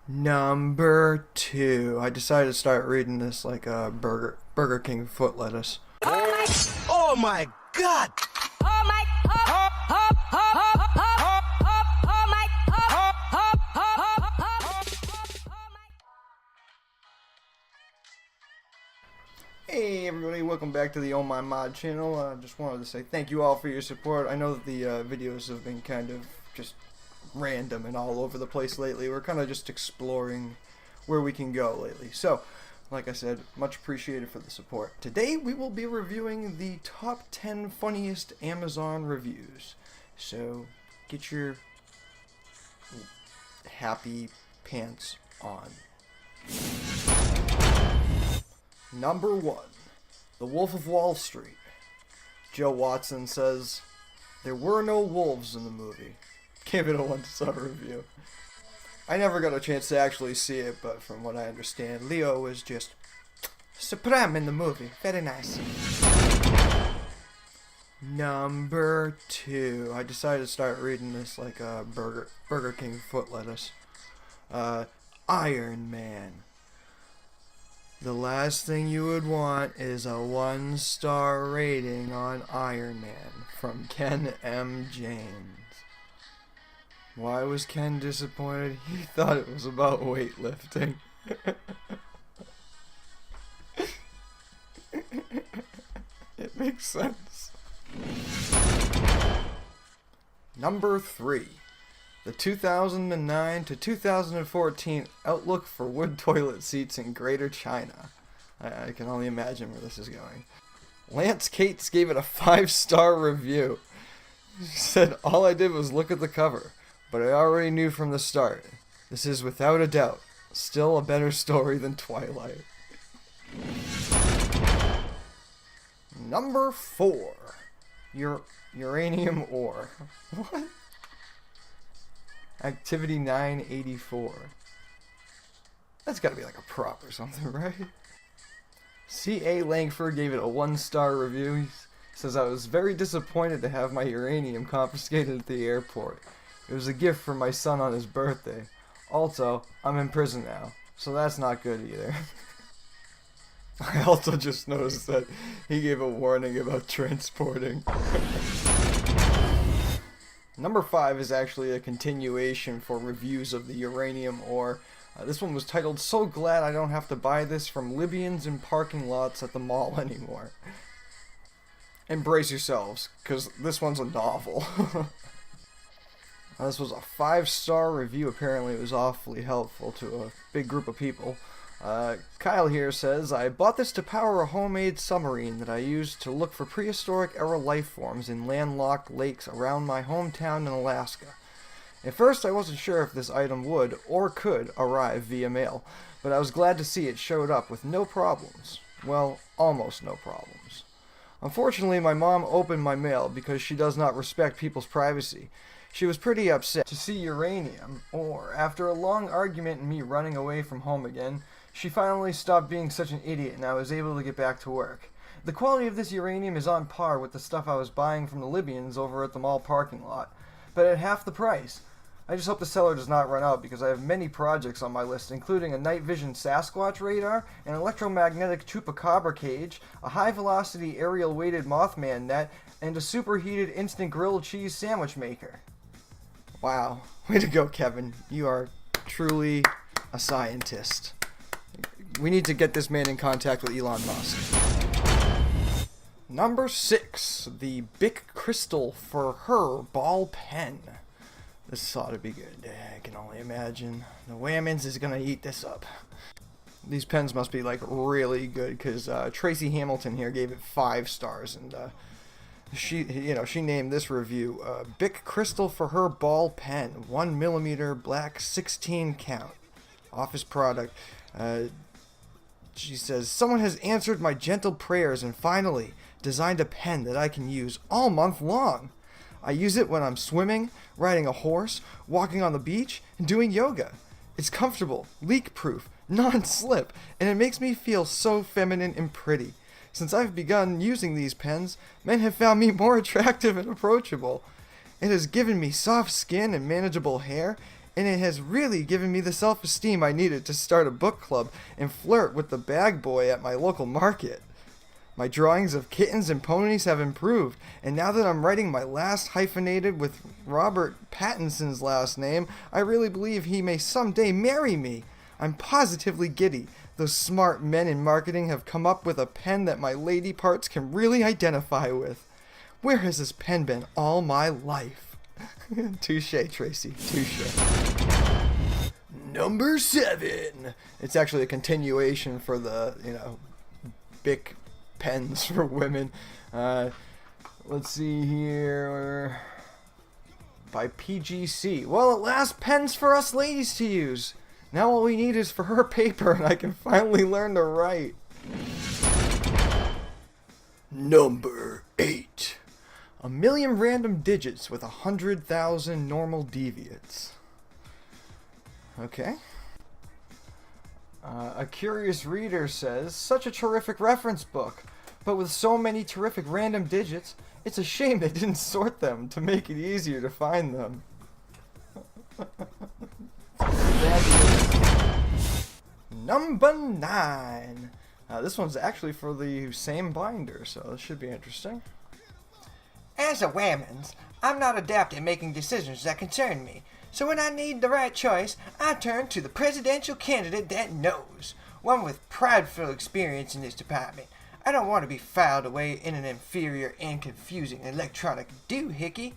Number two. I decided to start reading this like a Burger King foot lettuce. Oh my God! Hey everybody, welcome back to the Oh My Mod channel. Just wanted to say thank you all for your support. I know that the videos have been kind of just random and all over the place lately. We're kind of just exploring where we can go lately. So, like I said, much appreciated for the support. Today we will be reviewing the top 10 funniest Amazon reviews. So, get your happy pants on. Number 1, The Wolf of Wall Street. Joe Watson says, "There were no wolves in the movie." Gave it a 1-star review. I never got a chance to actually see it, but from what I understand, Leo was just supreme in the movie. Very nice. Number 2. I decided to start reading this like a Burger King foot lettuce. Iron Man. The last thing you would want is a 1-star rating on Iron Man from Ken M. James. Why was Ken disappointed? He thought it was about weightlifting. It makes sense. Number 3. The 2009 to 2014 outlook for wood toilet seats in Greater China. I can only imagine where this is going. Lance Cates gave it a 5-star review. He said, "All I did was look at the cover, but I already knew from the start. This is without a doubt still a better story than Twilight." Number 4. Uranium ore. What? Activity 984. That's gotta be like a prop or something, right? C.A. Langford gave it a 1-star review. He says, "I was very disappointed to have my uranium confiscated at the airport. It was a gift from my son on his birthday. Also, I'm in prison now, so that's not good either." I also just noticed that he gave a warning about transporting. Number 5 is actually a continuation for reviews of the uranium ore. This one was titled, "So Glad I Don't Have to Buy This from Libyans in Parking Lots at the Mall Anymore." Embrace yourselves, because this one's a novel. This was a 5-star review. Apparently it was awfully helpful to a big group of people. Kyle here says, "I bought this to power a homemade submarine that I used to look for prehistoric era life forms in landlocked lakes around my hometown in Alaska. At first I wasn't sure if this item would or could arrive via mail, but I was glad to see it showed up with no problems. Well, almost no problems. Unfortunately, my mom opened my mail because she does not respect people's privacy. She was pretty upset to see uranium ore. After a long argument and me running away from home again, she finally stopped being such an idiot and I was able to get back to work. The quality of this uranium is on par with the stuff I was buying from the Libyans over at the mall parking lot, but at half the price. I just hope the seller does not run out because I have many projects on my list, including a night vision Sasquatch radar, an electromagnetic chupacabra cage, a high-velocity aerial-weighted Mothman net, and a superheated instant grilled cheese sandwich maker." Wow. Way to go, Kevin. You are truly a scientist. We need to get this man in contact with Elon Musk. Number 6. The Bic Crystal for Her ball pen. This ought to be good. I can only imagine. The Whammons is going to eat this up. These pens must be like really good because Tracy Hamilton here gave it 5 stars and she named this review Bic Crystal for Her ball pen, 1mm black, 16 count, office product. She says, "Someone has answered my gentle prayers and finally designed a pen that I can use all month long. I use it when I'm swimming, riding a horse, walking on the beach, and doing yoga. It's comfortable, leak-proof, non-slip, and it makes me feel so feminine and pretty. Since I've begun using these pens, men have found me more attractive and approachable. It has given me soft skin and manageable hair, and it has really given me the self-esteem I needed to start a book club and flirt with the bag boy at my local market. My drawings of kittens and ponies have improved, and now that I'm writing my last hyphenated with Robert Pattinson's last name, I really believe he may someday marry me. I'm positively giddy. Those smart men in marketing have come up with a pen that my lady parts can really identify with. Where has this pen been all my life? Touche, Tracy, touche. Number 7. It's actually a continuation for the, Bic pens for women. Let's see here. By PGC. Well, at last, pens for us ladies to use. Now all we need is for her paper and I can finally learn to write. Number 8. 1,000,000 random digits with 100,000 normal deviates. Okay. A curious reader says, such a terrific reference book, but with so many terrific random digits, it's a shame they didn't sort them to make it easier to find them. Number 9. This one's actually for the same binder, so this should be interesting. As a woman's, I'm not adept at making decisions that concern me. So when I need the right choice, I turn to the presidential candidate that knows. One with prideful experience in this department. I don't want to be filed away in an inferior and confusing electronic doohickey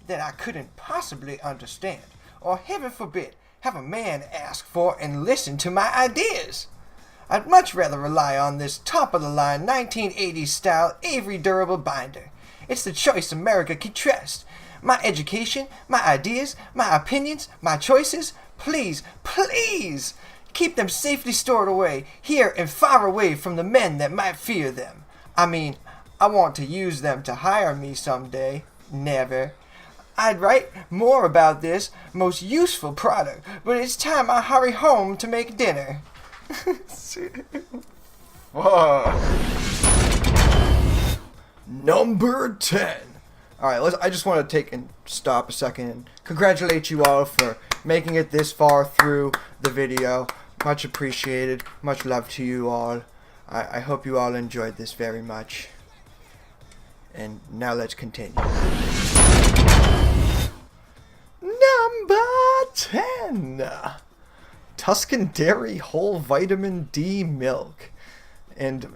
that I couldn't possibly understand. Or heaven forbid, have a man ask for and listen to my ideas. I'd much rather rely on this top-of-the-line 1980s style Avery durable binder. It's the choice America can trust. My education, my ideas, my opinions, my choices, please, please, keep them safely stored away, here and far away from the men that might fear them. I mean, I want to use them to hire me someday. Never. I'd write more about this most useful product, but it's time I hurry home to make dinner. Number 10. Alright, I just want to take and stop a second and congratulate you all for making it this far through the video. Much appreciated. Much love to you all. I hope you all enjoyed this very much. And now let's continue. Number 10. Tuscan Dairy Whole Vitamin D Milk. And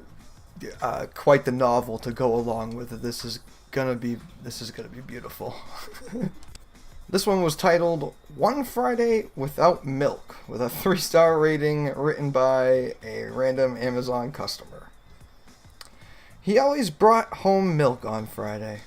quite the novel to go along with it. This is gonna be beautiful. This one was titled One Friday Without Milk, with a 3-star rating, written by a random Amazon customer. He always brought home milk on Friday.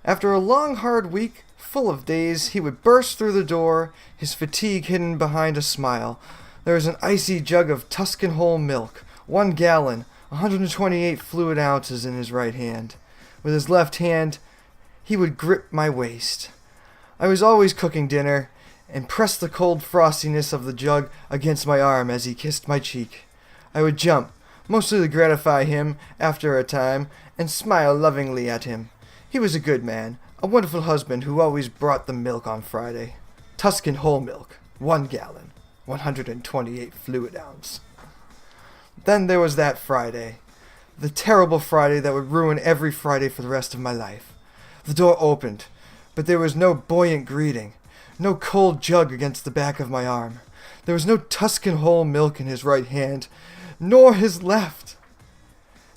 After a long, hard week, full of days, he would burst through the door, his fatigue hidden behind a smile. There was an icy jug of Tuscan whole milk, 1 gallon, 128 fluid ounces in his right hand. With his left hand, he would grip my waist. I was always cooking dinner, and pressed the cold frostiness of the jug against my arm as he kissed my cheek. I would jump, mostly to gratify him after a time, and smile lovingly at him. He was a good man, a wonderful husband who always brought the milk on Friday. Tuscan whole milk, 1 gallon, 128 fluid ounce. Then there was that Friday. The terrible Friday that would ruin every Friday for the rest of my life. The door opened, but there was no buoyant greeting, no cold jug against the back of my arm. There was no Tuscan whole milk in his right hand, nor his left.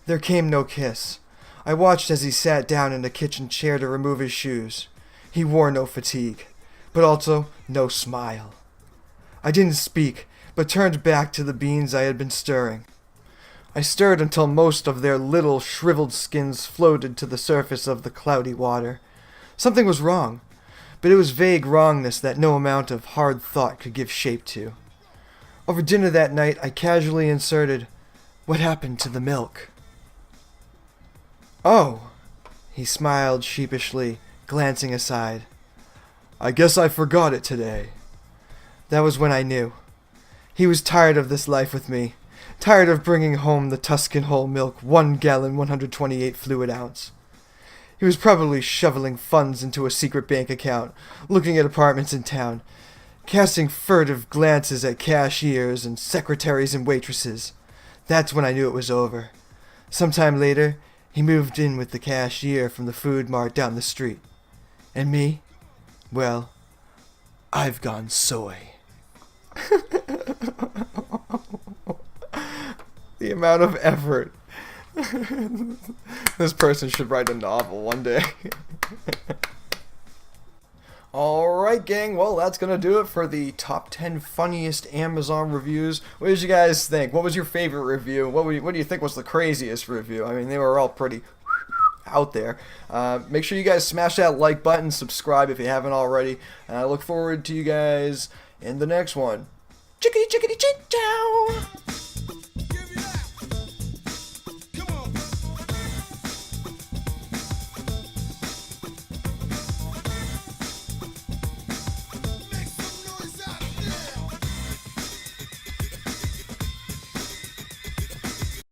There came no kiss. I watched as he sat down in the kitchen chair to remove his shoes. He wore no fatigue, but also no smile. I didn't speak, but turned back to the beans I had been stirring. I stirred until most of their little shriveled skins floated to the surface of the cloudy water. Something was wrong, but it was vague wrongness that no amount of hard thought could give shape to. Over dinner that night, I casually inserted, "What happened to the milk?" "Oh," he smiled sheepishly, glancing aside. "I guess I forgot it today." That was when I knew. He was tired of this life with me, tired of bringing home the Tuscan whole milk, 1 gallon, 128 fluid ounce. He was probably shoveling funds into a secret bank account, looking at apartments in town, casting furtive glances at cashiers and secretaries and waitresses. That's when I knew it was over. Sometime later, he moved in with the cashier from the food mart down the street. And me? Well, I've gone soy. The amount of effort. This person should write a novel one day. Alright, gang, well, that's going to do it for the top 10 funniest Amazon reviews. What did you guys think? What was your favorite review? What do you think was the craziest review? I mean, they were all pretty out there. Make sure you guys smash that like button, subscribe if you haven't already, and I look forward to you guys in the next one. Chickadee chickadee ching chow!